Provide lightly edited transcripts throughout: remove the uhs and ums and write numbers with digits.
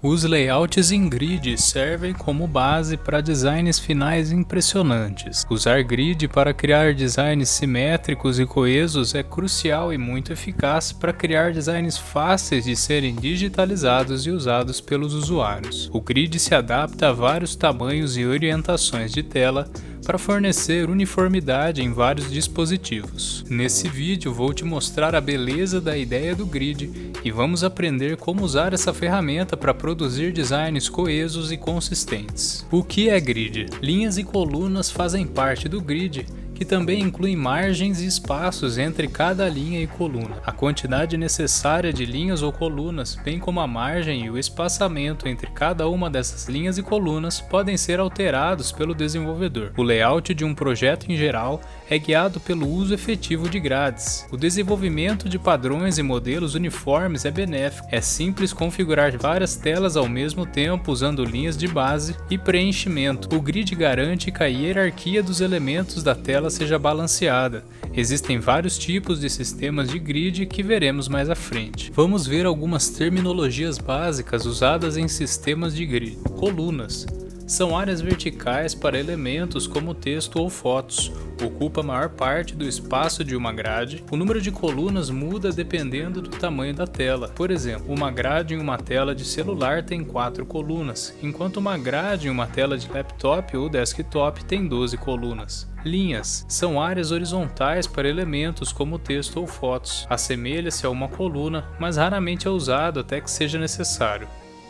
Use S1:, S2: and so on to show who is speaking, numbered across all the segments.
S1: Os layouts em grid servem como base para designs finais impressionantes. Usar grid para criar designs simétricos e coesos é crucial e muito eficaz para criar designs fáceis de serem digitalizados e usados pelos usuários. O grid se adapta a vários tamanhos e orientações de tela para fornecer uniformidade em vários dispositivos. Nesse vídeo vou te mostrar a beleza da ideia do grid e vamos aprender como usar essa ferramenta para produzir designs coesos e consistentes. O que é grid? Linhas e colunas fazem parte do grid, que também inclui margens e espaços entre cada linha e coluna. A quantidade necessária de linhas ou colunas, bem como a margem e o espaçamento entre cada uma dessas linhas e colunas, podem ser alterados pelo desenvolvedor. O layout de um projeto em geral é guiado pelo uso efetivo de grades. O desenvolvimento de padrões e modelos uniformes é benéfico. É simples configurar várias telas ao mesmo tempo usando linhas de base e preenchimento. O grid garante que a hierarquia dos elementos da tela seja balanceada. Existem vários tipos de sistemas de grid que veremos mais à frente. Vamos ver algumas terminologias básicas usadas em sistemas de grid. Colunas são áreas verticais para elementos como texto ou fotos. Ocupa a maior parte do espaço de uma grade. O número de colunas muda dependendo do tamanho da tela. Por exemplo, uma grade em uma tela de celular tem 4 colunas, enquanto uma grade em uma tela de laptop ou desktop tem 12 colunas. Linhas são áreas horizontais para elementos como texto ou fotos. Assemelha-se a uma coluna, mas raramente é usado até que seja necessário.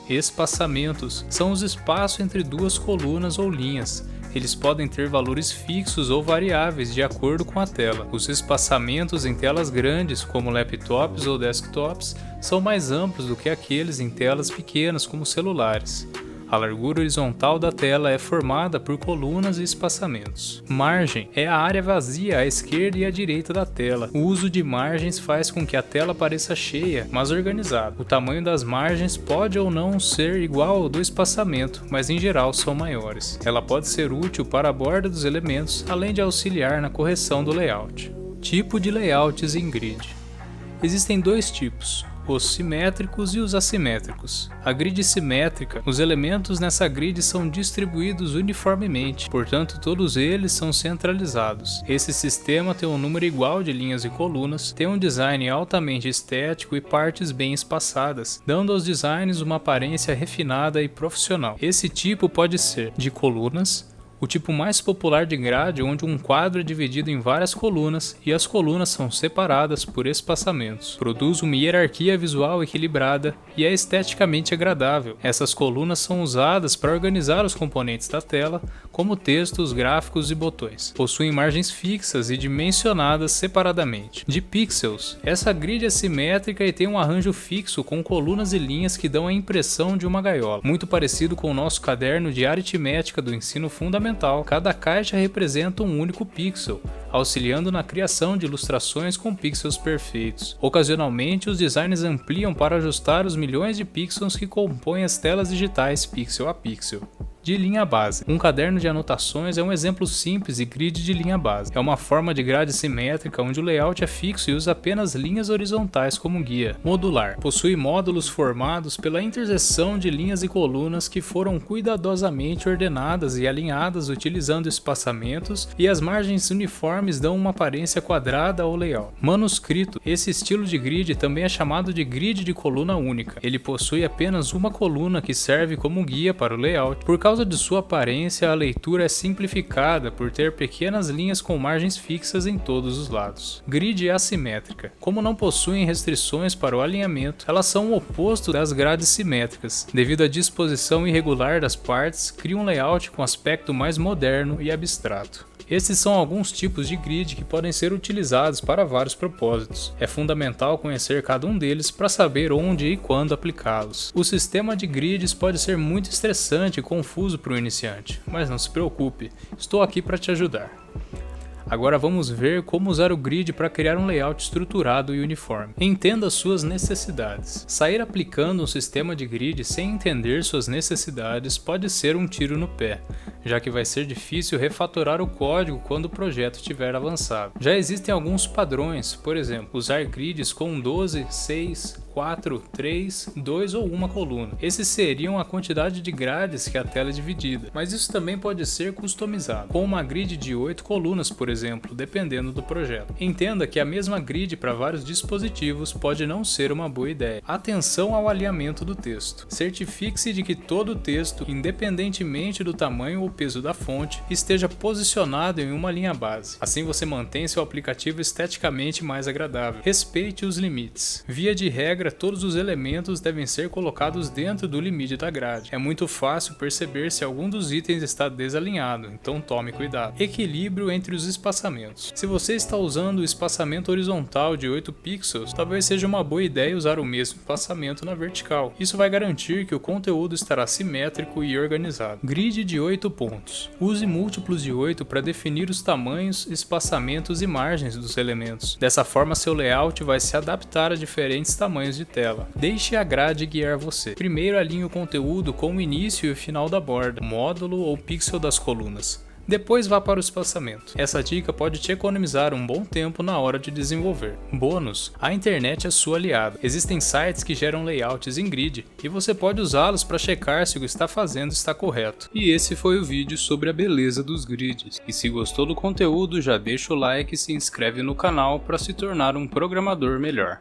S1: Espaçamentos são os espaços entre duas colunas ou linhas. Eles podem ter valores fixos ou variáveis de acordo com a tela. Os espaçamentos em telas grandes, como laptops ou desktops, são mais amplos do que aqueles em telas pequenas, como celulares. A largura horizontal da tela é formada por colunas e espaçamentos. Margem é a área vazia à esquerda e à direita da tela. O uso de margens faz com que a tela pareça cheia, mas organizada. O tamanho das margens pode ou não ser igual ao do espaçamento, mas em geral são maiores. Ela pode ser útil para a borda dos elementos, além de auxiliar na correção do layout. Tipo de layouts em grid. Existem dois tipos: os simétricos e os assimétricos. A grid simétrica, os elementos nessa grid são distribuídos uniformemente, portanto todos eles são centralizados. Esse sistema tem um número igual de linhas e colunas, tem um design altamente estético e partes bem espaçadas, dando aos designs uma aparência refinada e profissional. Esse tipo pode ser de colunas, o tipo mais popular de grade, onde um quadro é dividido em várias colunas e as colunas são separadas por espaçamentos. Produz uma hierarquia visual equilibrada e é esteticamente agradável. Essas colunas são usadas para organizar os componentes da tela, como textos, gráficos e botões. Possuem margens fixas e dimensionadas separadamente. De pixels, essa grid é simétrica e tem um arranjo fixo com colunas e linhas que dão a impressão de uma gaiola. Muito parecido com o nosso caderno de aritmética do ensino fundamental. Cada caixa representa um único pixel, auxiliando na criação de ilustrações com pixels perfeitos. Ocasionalmente, os designers ampliam para ajustar os milhões de pixels que compõem as telas digitais pixel a pixel. De linha base. Um caderno de anotações é um exemplo simples de grid de linha base. É uma forma de grade simétrica onde o layout é fixo e usa apenas linhas horizontais como guia. Modular. Possui módulos formados pela interseção de linhas e colunas que foram cuidadosamente ordenadas e alinhadas utilizando espaçamentos, e as margens uniformes dão uma aparência quadrada ao layout. Manuscrito. Esse estilo de grid também é chamado de grid de coluna única. Ele possui apenas uma coluna que serve como guia para o layout. Por causa de sua aparência, a leitura é simplificada por ter pequenas linhas com margens fixas em todos os lados. Grid assimétrica. Como não possuem restrições para o alinhamento, elas são o oposto das grades simétricas. Devido à disposição irregular das partes, cria um layout com aspecto mais moderno e abstrato. Esses são alguns tipos de grid que podem ser utilizados para vários propósitos. É fundamental conhecer cada um deles para saber onde e quando aplicá-los. O sistema de grids pode ser muito estressante e confuso para o iniciante, mas não se preocupe, estou aqui para te ajudar. Agora vamos ver como usar o grid para criar um layout estruturado e uniforme. Entenda suas necessidades. Sair aplicando um sistema de grid sem entender suas necessidades pode ser um tiro no pé, já que vai ser difícil refatorar o código quando o projeto estiver avançado. Já existem alguns padrões, por exemplo, usar grids com 12, 6, 4, 3, 2 ou 1 coluna. Esses seriam a quantidade de grades que a tela é dividida, mas isso também pode ser customizado, com uma grid de 8 colunas, por exemplo, dependendo do projeto. Entenda que a mesma grid para vários dispositivos pode não ser uma boa ideia. Atenção ao alinhamento do texto. Certifique-se de que todo o texto, independentemente do tamanho ou peso da fonte, esteja posicionado em uma linha base. Assim você mantém seu aplicativo esteticamente mais agradável. Respeite os limites. Via de regra, todos os elementos devem ser colocados dentro do limite da grade. É muito fácil perceber se algum dos itens está desalinhado, então tome cuidado. Equilíbrio entre os espaçamentos. Se você está usando o espaçamento horizontal de 8 pixels, talvez seja uma boa ideia usar o mesmo espaçamento na vertical. Isso vai garantir que o conteúdo estará simétrico e organizado. Grid de 8 pontos. Use múltiplos de 8 para definir os tamanhos, espaçamentos e margens dos elementos. Dessa forma, seu layout vai se adaptar a diferentes tamanhos de tela. Deixe a grade guiar você. Primeiro alinhe o conteúdo com o início e o final da borda, módulo ou pixel das colunas. Depois vá para o espaçamento. Essa dica pode te economizar um bom tempo na hora de desenvolver. Bônus: a internet é sua aliada. Existem sites que geram layouts em grid e você pode usá-los para checar se o que está fazendo está correto. E esse foi o vídeo sobre a beleza dos grids. E se gostou do conteúdo, já deixa o like e se inscreve no canal para se tornar um programador melhor.